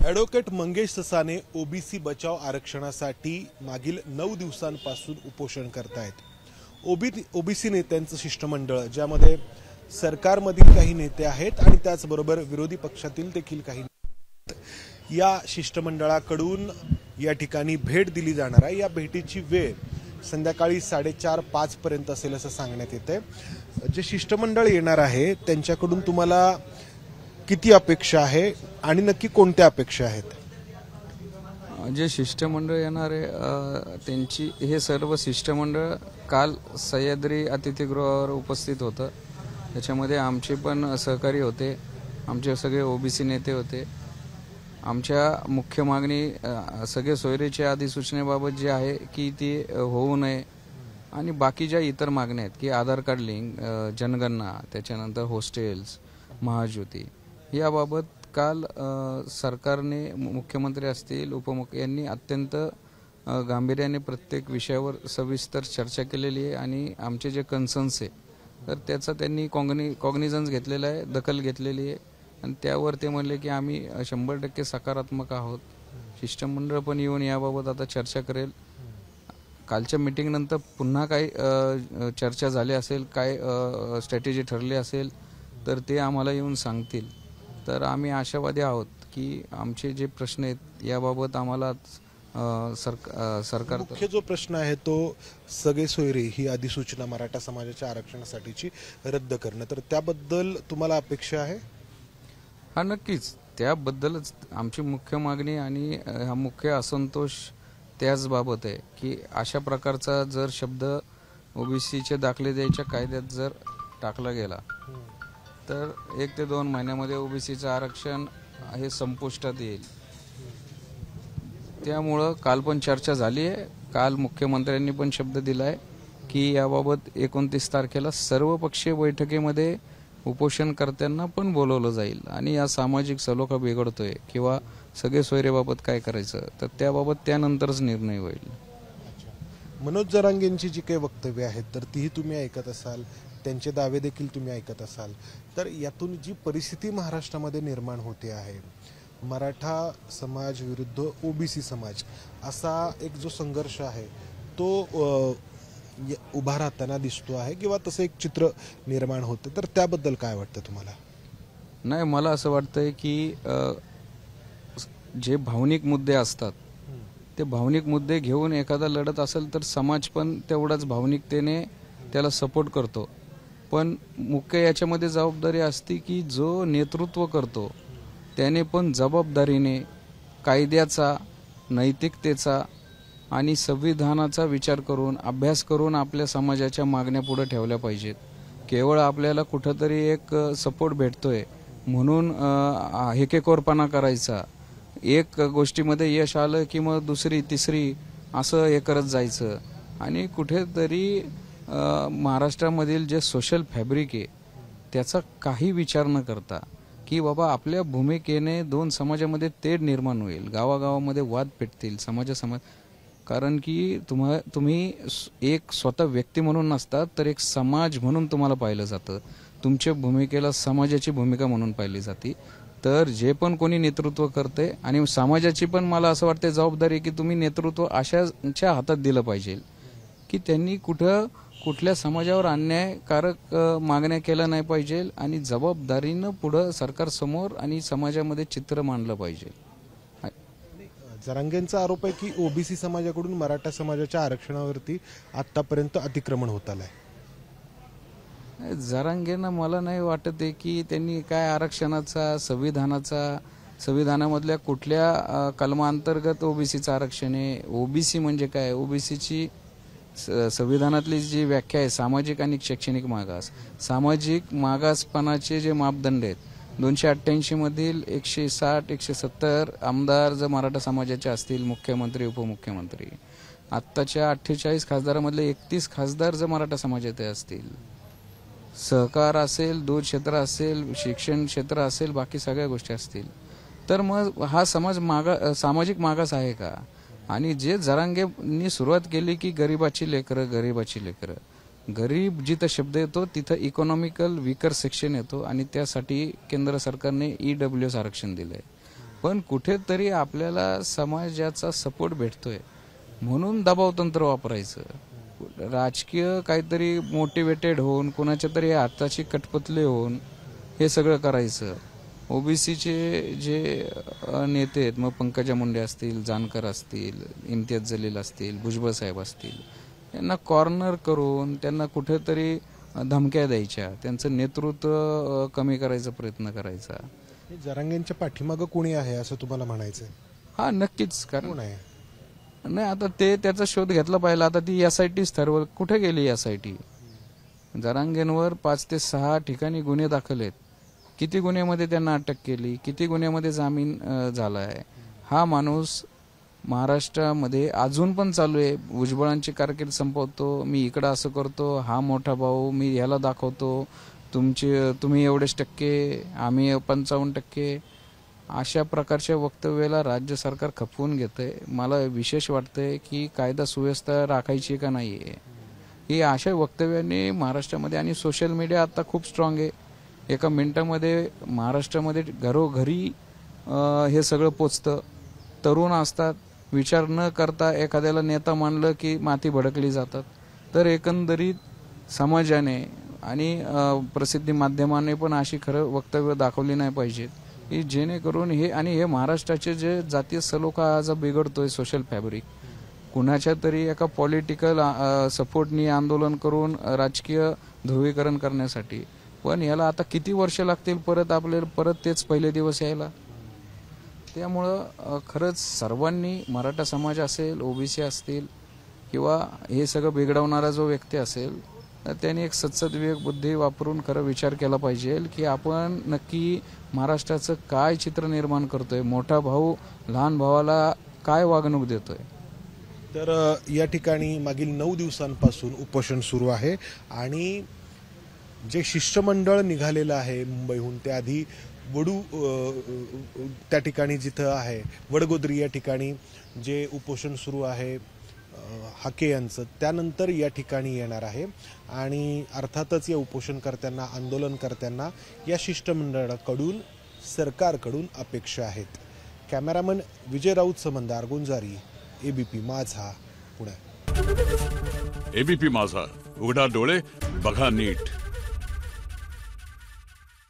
Advocate Mangesh Sasane OBC बचाव आरक्षणासाठी मागील 9 दिवसांपासून उपोषण करतायत। ओबीसी नेत्यांचं शिष्टमंडळ ज्यामध्ये सरकारमधील काही नेते आहेत आणि त्याचबरोबर विरोधी पक्षातील देखील काही या शिष्टमंडळाकडून या ठिकाणी भेट दिली जाणार आहे। या भेटीची वेळ संध्याकाळी 4:30-5 पर्यंत असेल असं सांगण्यात येते। जे शिष्टमंडळ येणार आहे त्यांच्याकडून तुम्हाला किती अपेक्षा आहे आणि नक्की कोणत्या अपेक्षा आहेत? जे शिष्टमंडळ येणार आहे त्यांची हे सर्व शिष्टमंडळ काल सह्याद्री अतिथीगृहावर उपस्थित होतं। त्याच्यामध्ये आमचे पण सहकारी होते, आमचे सगळे ओबीसी नेते होते। आमच्या मुख्य मागणी सगळे सोयरीच्या अधिसूचनेबाबत जी आहे की ती होऊ नये आणि बाकी ज्या इतर मागण्या आहेत की आधार कार्ड लिंक, जनगणना, त्याच्यानंतर हॉस्टेल्स, महाज्योती याबाबत काल सरकारने मुख्यमंत्री असतील उपमुख्य यांनी अत्यंत गांभीर्याने प्रत्येक विषयावर सविस्तर चर्चा केलेली आहे आणि आमचे जे कन्सर्न्स आहे तर त्याचा त्यांनी कॉग्निझन्स घेतलेला आहे, दखल घेतलेली आहे आणि त्यावर ते म्हणले की आम्ही 100% सकारात्मक आहोत। शिष्टमंडळ पण येऊन याबाबत आता चर्चा करेल। कालच्या मीटिंगनंतर पुन्हा काही चर्चा झाली असेल, काय स्ट्रॅटेजी ठरली असेल तर ते आम्हाला येऊन सांगतील। तर आम्ही आशावादी आहोत की आमचे जे प्रश्न आहेत याबाबत आम्हाला सरकार मुख्य जो प्रश्न आहे तो सगळे सोयरे ही अधिसूचना मराठा समाजाच्या आरक्षणासाठीची रद्द करणं, तर त्याबद्दल तुम्हाला अपेक्षा आहे? हा, नक्कीच त्याबद्दलच आमची मुख्य मागणी आणि हा मुख्य असंतोष त्याच बाबत आहे की अशा प्रकारचा जर शब्द ओबीसीचे दाखले द्यायच्या कायद्यात जर टाकला गेला तर 1 ते 2 महिन्यामध्ये ओबीसीचं आरक्षण हे संपुष्टात येईल। त्यामुळं काल पण चर्चा झाली आहे। काल मुख्यमंत्र्यांनी पण शब्द दिला आहे की याबाबत 29 तारखेला सर्वपक्षीय बैठकीमध्ये उपोषणकर्त्यांना पण बोलवलं जाईल आणि या सामाजिक सलोखा बिघडतोय किंवा सगळे सोयरेबाबत काय करायचं तर त्याबाबत त्यानंतरच निर्णय होईल। मनोज जरांगेंची जी काही वक्तव्य आहेत तर तीही तुम्ही ऐकत असाल, त्यांचे दावे देखील तुम्ही ऐकत असाल, तर यातून जी परिस्थिती महाराष्ट्रामध्ये निर्माण होते आहे, मराठा समाज विरुद्ध ओबीसी समाज असा एक जो संघर्ष आहे तो उभा राहताना दिसतो आहे किंवा तसं एक चित्र निर्माण होतं, तर त्याबद्दल काय वाटतं तुम्हाला? नाही, मला असं वाटतंय की जे भावनिक मुद्दे असतात ते भावनिक मुद्दे घेऊन एखादा लढत असेल तर समाज पण तेवढाच भावनिकतेने त्याला सपोर्ट करतो। पण मुख्य याच्यामध्ये जबाबदारी असते की जो नेतृत्व करतो त्याने पण जबाबदारीने कायद्याचा, नैतिकतेचा आणि संविधानाचा विचार करून अभ्यास करून आपल्या समाजाच्या मागण्या पुढे ठेवल्या पाहिजेत। केवळ आपल्याला कुठंतरी एक सपोर्ट भेटतोय म्हणून हेकेखोरपणा करायचा, एक गोष्टीमध्ये यश आलं की मग दुसरी तिसरी असं हे करत जायचं आणि कुठेतरी महाराष्ट्रामधील जे सोशल फॅब्रिक आहे त्याचा काही विचार न करता की बाबा आपल्या भूमिकेने 2 समाजामध्ये तेढ निर्माण होईल, गावागावामध्ये वाद पेटतील, समाज कारण की तुम्ही एक स्वतः व्यक्ती म्हणून नसतात तर एक समाज म्हणून तुम्हाला पाहिलं जातं। तुमच्या भूमिकेला समाजाची भूमिका म्हणून पाहिली जाते। तर जे पण कोणी नेतृत्व करते आणि समाजाची पण मला असं वाटतं जबाबदारी की तुम्ही नेतृत्व अशाच्या हातात दिलं पाहिजे की त्यांनी कुठल्या समाजावर अन्यायकारक मागण्या केल्या नाही पाहिजे आणि जबाबदारीनं पुढं सरकारसमोर आणि समाजामध्ये चित्र मांडलं पाहिजे। जरांगेंचा आरोप आहे की ओबीसी समाजाकडून मराठा समाजाच्या आरक्षणावरती आतापर्यंत अतिक्रमण होत आलंय। जरांगेंना मला नाही वाटत आहे की त्यांनी काय आरक्षणाचा, संविधानामधल्या कुठल्या कलमांतर्गत ओबीसीचं आरक्षण आहे। ओबीसी म्हणजे काय? ओबीसीची संविधानातली जी व्याख्या आहे सामाजिक आणि शैक्षणिक मागास, सामाजिक मागासपणाचे जे मापदंड आहेत 288 मधील 160, 170 आमदार जर मराठा समाजाचे असतील, मुख्यमंत्री, उपमुख्यमंत्री, आत्ताच्या 48 खासदारामधले 31 खासदार जर मराठा समाजाचे असतील, सहकार असेल, दूध क्षेत्र असेल, शिक्षण क्षेत्र असेल, बाकी सगळ्या गोष्टी असतील, तर मग हा समाज सामाजिक मागास आहे का? आणि जे जरांगेंनी सुरुवात केली की गरीबाची लेकरं, गरीब जिथं शब्द येतो तिथं इकॉनॉमिकल वीकर सेक्शन येतो आणि त्यासाठी केंद्र सरकारने EWS आरक्षण दिलंय। पण कुठेतरी आपल्याला समाजाचा सपोर्ट भेटतोय म्हणून दबाव तंत्र वापरायचं, राजकीय काहीतरी मोटिवेटेड होऊन कुणाच्या तरी हाताची कटपुतली होऊन हे सगळं करायचं. ओबीसीचे जे नेते आहेत, मग पंकजा मुंडे असतील, जानकर असतील, इम्तियाज जलील असतील, भुजबळ साहेब असतील, यांना कॉर्नर करून त्यांना कुठेतरी धमक्या द्यायच्या, त्यांचं नेतृत्व कमी करायचा प्रयत्न करायचा. जरांगेंच्या पाठीमागं कोणी आहे असं तुम्हाला म्हणायचंय? हा नक्कीच, कारण कोण आहे? नाही आता ते त्याचा शोध घेतला पाहिजे. आता ती SITच ठरवल. कुठे गेली SIT? जरांगेंवर 5 ते 6 ठिकाणी गुन्हे दाखल आहेत. किती गुन्ह्यामध्ये त्यांना अटक केली, किती गुन्ह्यामध्ये जामीन झालाय? हा माणूस महाराष्ट्रामध्ये अजून पण चालू आहे. भुजबळांची कारकीर्द संपवतो, मी इकडं असं करतो, हा मोठा भाऊ, मी ह्याला दाखवतो, तुम्ही एवढेच टक्के, आम्ही 55%. अशा प्रकारच्या वक्तव्याला राज्य सरकार खपवून घेतंय. मला विशेष वाटतंय की कायदा सुव्यवस्था राखायची का नाही आहे, ही अशा वक्तव्याने महाराष्ट्रामध्ये. आणि सोशल मीडिया आता खूप स्ट्रॉंग आहे. एका मिनिटामध्ये महाराष्ट्रामध्ये घरोघरी हे सगळं पोचतं. तरुण असतात, विचार न करता एखाद्याला नेता मानलं की माती भडकली जातात. तर एकंदरीत समाजाने आणि प्रसिद्धी माध्यमाने पण अशी खरं वक्तव्य दाखवली नाही पाहिजेत की जेणेकरून हे महाराष्ट्राचे जे जातीय सलोखा आज बिघडतोय, सोशल फॅब्रिक, कुणाच्या तरी एका पॉलिटिकल सपोर्टनी आंदोलन करून राजकीय ध्रुवीकरण करण्यासाठी. पण याला आता किती वर्ष लागतील आपल्याला तेच पहिले दिवस यायला. त्यामुळं खरंच सर्वांनी, मराठा समाज असेल, ओबीसी असतील किंवा हे सगळं बिघडवणारा जो व्यक्ती असेल, तर त्यांनी एक सद्सद विवेक बुद्धी वापरून खरं विचार केला पाहिजे की आपण नक्की महाराष्ट्राचं काय चित्र निर्माण करतोय, मोठा भाऊ लहान भावाला काय वागणूक देतोय. तर या ठिकाणी मागील 9 दिवसांपासून उपोषण सुरू आहे आणि जे शिष्टमंडळ निघालेलं आहे मुंबईहून, त्याआधी त्या ठिकाणी जिथं आहे वडगोद्री या ठिकाणी जे उपोषण सुरू आहे हाके यांचं, त्यानंतर या ठिकाणी येणार आहे. आणि अर्थातच या उपोषणकर्त्यांना, आंदोलनकर्त्यांना या शिष्टमंडळाकडून, सरकारकडून अपेक्षा आहेत. कॅमेरामन विजय राऊत संबंध, आर्गुंजारी, ABP माझा, पुणे. ABP माझा, उघडा डोळे बघा नीट.